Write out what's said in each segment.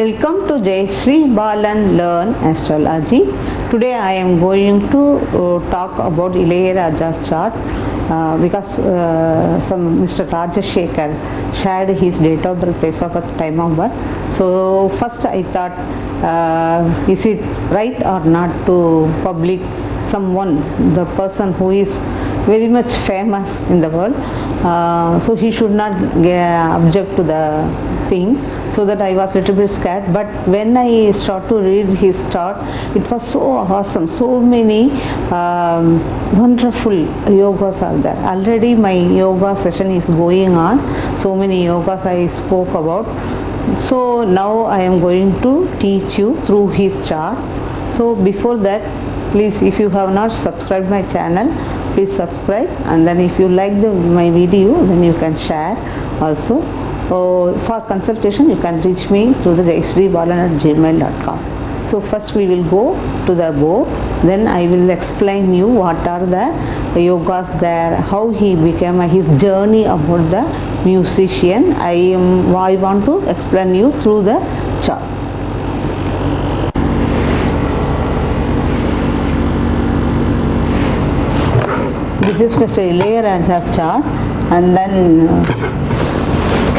Welcome to Jayashree Balan Learn Astrology. Today I am going to talk about Ilayaraja's chart because some Mr. Rajashekhar shared his date of birth, place of birth, time of birth. So first I thought, is it right or not to public someone, the person who is very much famous in the world, so he should not object to the thing. So that I was little bit scared, but when I start to read his chart, it was so awesome. So many wonderful yogas are there. Already my yoga session is going on. So many yogas I spoke about. So now I am going to teach you through his chart. So before that, please, if you have not subscribed my channel, please subscribe, and then if you like my video, then you can share also. For consultation, you can reach me through the jayasreebalan@gmail.com. So first we will go to the board, then I will explain you what are the yogas there, how he became, his journey about the musician. I want to explain you through the chart. This is Mr. Ilayaraja's chart, and then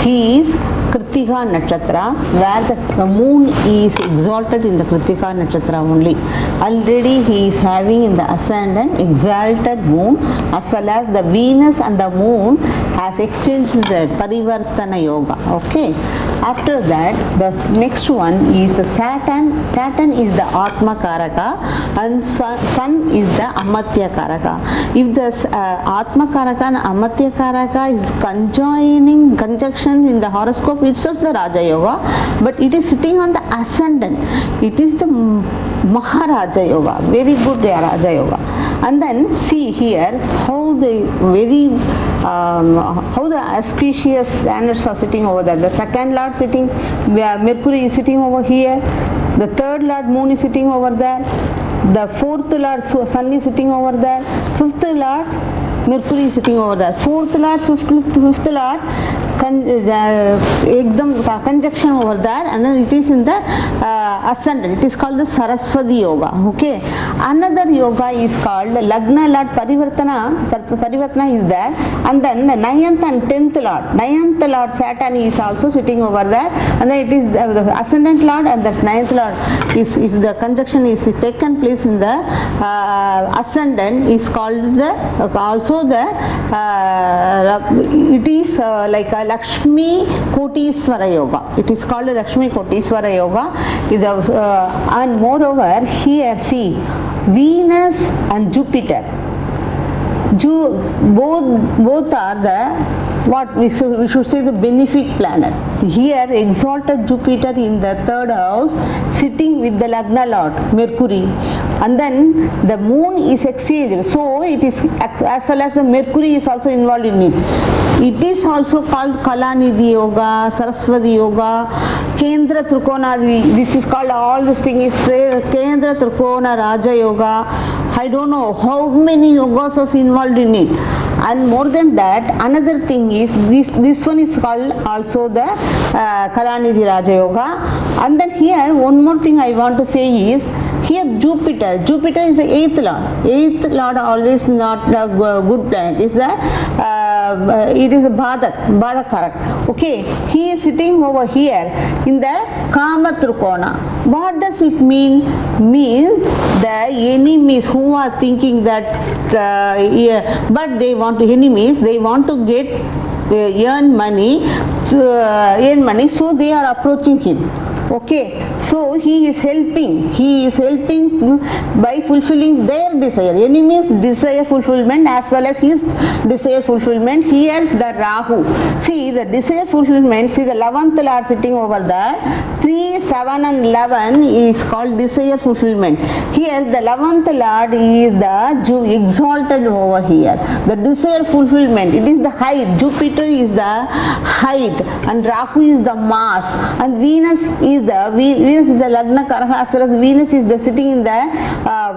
he is Kritika Nakshatra, where the moon is exalted in the Kritika Nakshatra only. Already he is having in the ascendant exalted moon, as well as the Venus and the moon has exchanged the Parivartana Yoga. Okay. After that, the next one is the Saturn. Saturn is the Atma Karaka and Sun is the Amatya Karaka. If the Atma Karaka and Amatya Karaka is conjunction in the horoscope itself, the Raja Yoga, but it is sitting on the ascendant. It is the Maharaja Yoga, very good Raja Yoga. And then see here how the how the auspicious planets are sitting over there. The second lord sitting, Mercury is sitting over here. The third lord moon is sitting over there. The fourth lord sun is sitting over there. Fifth lord Mercury is sitting over there. Fourth lord, fifth lord, conjunction over there, and then it is in the ascendant. It is called the Saraswati Yoga. Okay. Another yoga is called Lagna Lord Parivartana is there, and then the 9th and 10th Lord Saturn is also sitting over there, and then it is the ascendant Lord and the 9th Lord is, if the conjunction is taken place in the ascendant, is called the also the it is like a Lakshmi Kotiswara Yoga. It is called Lakshmi Kotiswara Yoga. And moreover, here see Venus and Jupiter. Both are the what we should say the benefic planet. Here exalted Jupiter in the third house sitting with the Lagna Lord Mercury, and then the moon is exchanged, so it is as well as the Mercury is also involved in it. It is also called Kalanidhi Yoga, Saraswati Yoga, Kendra Trikonadi. This is called, all this thing is Kendra Trikona Raja Yoga. I don't know how many yogas are involved in it. And more than that, another thing is this one is called also the Kalanidhi Raja Yoga. And then here one more thing I want to say is, here Jupiter is the 8th Lord. 8th Lord always not a good planet. Is the it is a Badak Karak. Okay, he is sitting over here in the Kama Trikona. What does it mean? Means the enemies who are thinking that but they want to enemies, they want to get earn money, so they are approaching him. Okay, so he is helping by fulfilling their desire, enemies desire fulfillment as well as his desire fulfillment. Here the Rahu, see the desire fulfillment, see the 11th Lord sitting over there. 3, 7 and 11 is called desire fulfillment. Here the 11th Lord is the exalted over here. The desire fulfillment, it is the height. Jupiter is the height and Rahu is the mass and Venus is is the Venus is the Lagna Karaka, as well as Venus is the sitting in the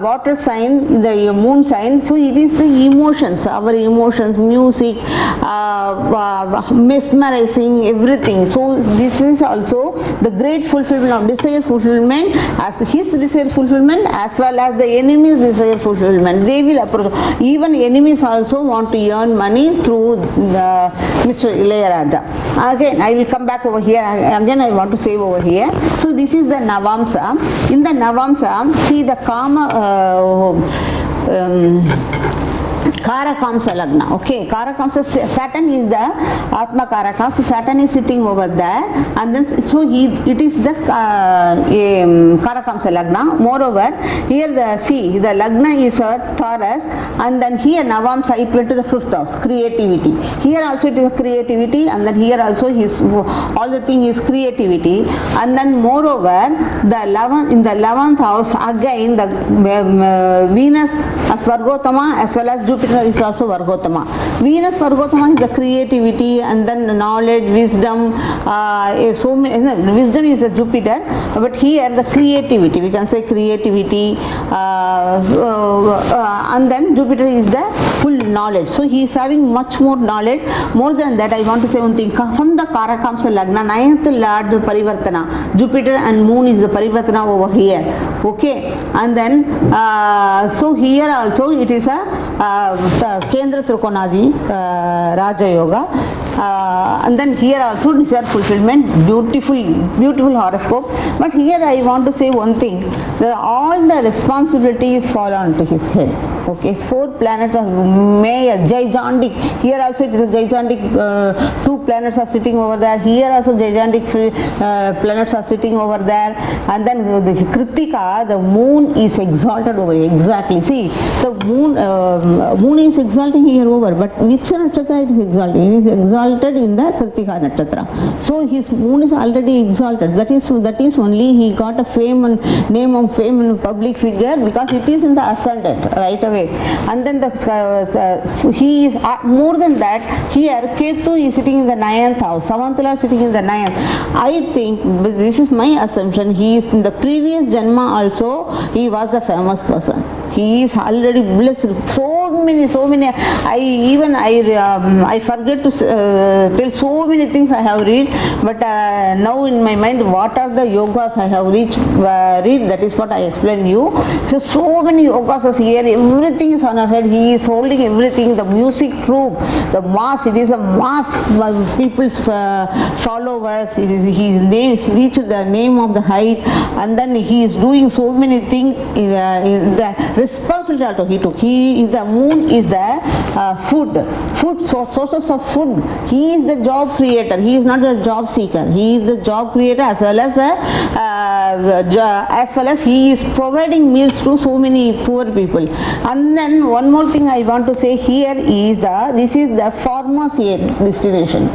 water sign, the moon sign. So it is the emotions, our emotions, music, mesmerizing, everything. So this is also the great fulfillment of desire fulfillment, as his desire fulfillment as well as the enemy's desire fulfillment. They will approach. Even enemies also want to earn money through the Mr. Ilayaraja. Again, I will come back over here. Again, I want to say over here. So this is the Navamsa. In the Navamsa, see the Kama. Karakamsa Lagna. Okay, Karakamsa, Saturn is the Atma Karaka. So Saturn is sitting over there, and then so it is the Karakamsa Lagna. Moreover, here the Lagna is a Taurus, and then here Navamsa equal to the 5th house, creativity. Here also it is creativity, and then here also all the thing is creativity, and then moreover in the 11th house again the Venus as Vargotama as well as Jupiter is also Vargotama. Venus Vargotama is the creativity, and then knowledge, wisdom. Wisdom is the Jupiter, but here the creativity, we can say creativity, and then Jupiter is the full knowledge. So he is having much more knowledge. More than that, I want to say one thing. From the Karakamsa Lagna, 9th Lord the Parivartana, Jupiter and Moon is the Parivartana over here. Okay, and then so here also it is a Kendra Trikonadi Raja Yoga, and then here also desire fulfillment, beautiful horoscope. But here I want to say one thing, all the responsibilities fall onto his head. Okay, 4 planets are mayor, gigantic. Here also it is a gigantic, 2 planets are sitting over there. Here also gigantic planets are sitting over there. And then the Kritika, the moon is exalted over here. Exactly. See, the moon is exalting here over, but which nakshatra it is exalting? It is exalted in the Kritika nakshatra. So his moon is already exalted. That is only he got a name of fame and public figure because it is in the ascendant right away. And then he is more than that. Here Ketu is sitting in the 9th house, Savantala sitting in the 9th. I think, this is my assumption, he is in the previous Janma also he was the famous person. He is already blessed. So many. I forget to tell so many things I have read, but now in my mind, what are the yogas I have read? That is what I explain you. So many yogas are here. Everything is on her head. He is holding everything. The music troupe, the mass. It is a mass people's followers. He reached the name of the height, and then he is doing so many things. The responsibility also he took. The moon is the sources of food. He is the job creator. He is not a job seeker. He is the job creator as well as he is providing meals to so many poor people. And then one more thing I want to say here is this is the farmer's destination.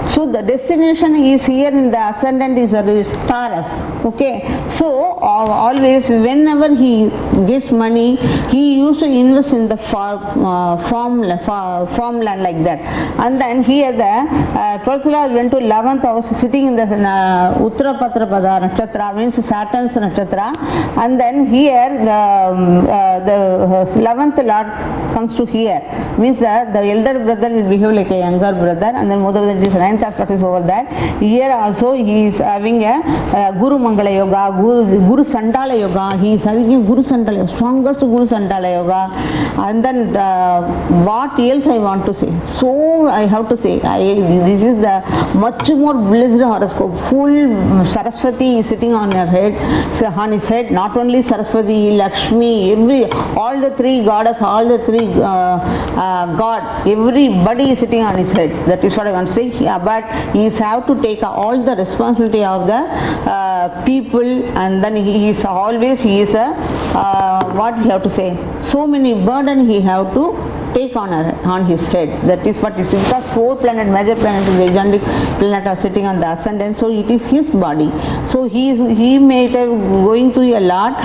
So the destination is here in the ascendant is a Taurus. Okay, so always whenever he gets money, he used to invest in the farmland like that. And then here the 12th lord went to 11th house, sitting in the Uttarapatrapada nakshatra, means Saturn's nakshatra. And then here the 11th lord comes to here, means that the elder brother will behave like a younger brother, and then moreover this 9th aspect is over there. Here also he is having a Guru Mangala Yoga, Guru Sandala Yoga. He is having a Guru Sandala, strongest Guru Sandala Yoga. And then what else I want to say? So I have to say, this is the much more blessed horoscope. Full Saraswati is sitting on her head, on his head. Not only Saraswati, Lakshmi, all the 3 goddess, all the 3 god, everybody is sitting on his head. That is what I want to say. But he is have to take all the responsibility of the people, and then he is the what we have to say, so many burden he have to take on his head. That is what it is, because 4 major planets, gigantic planet are sitting on the ascendant, so it is his body. So he may have going through a lot,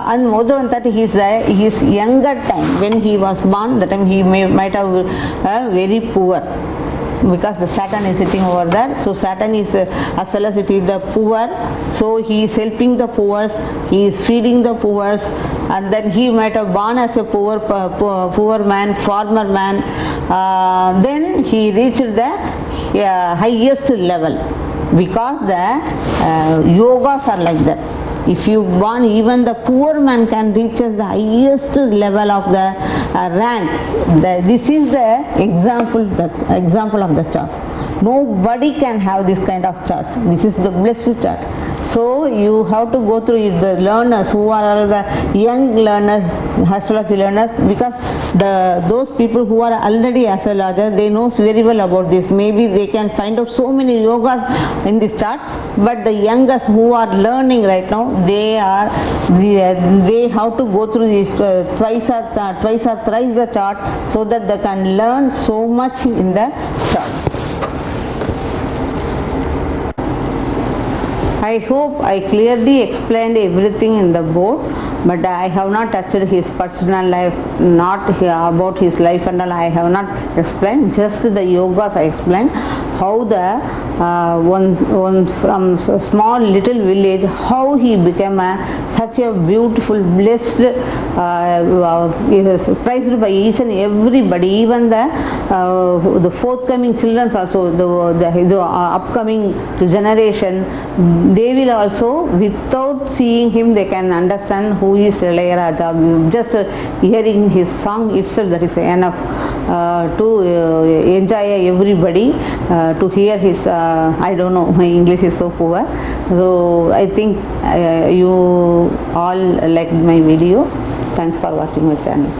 and more than that, his younger time when he was born, that time he might have very poor. because the Saturn is sitting over there. So Saturn is as well as it is the poor, so he is helping the poor, he is feeding the poor, and then he might have born as a poor man, farmer man, then he reached the highest level, because the yogas are like that. If you born, even the poor man can reach the highest level of the rank. This is the example of the chart. Nobody can have this kind of chart. This is the blessed chart. So you have to go through it, the learners who are all the young learners, astrology learners, because those people who are already astrologers, they know very well about this. Maybe they can find out so many yogas in this chart, but the youngest who are learning right now, they have to go through this twice or thrice the chart, so that they can learn so much in the chart. I hope I clearly explained everything in the board, but I have not touched his personal life, not about his life and all. I have not explained, just the yogas I explained, how the one from small little village, how he became such a beautiful, blessed, prized by each and everybody, even the forthcoming children also, the upcoming generation, they will also, without seeing him, they can understand who is Ilayaraja. Just hearing his song itself, that is enough to enjoy everybody, to hear his, I don't know, my English is so poor. So I think you all liked my video. Thanks for watching my channel.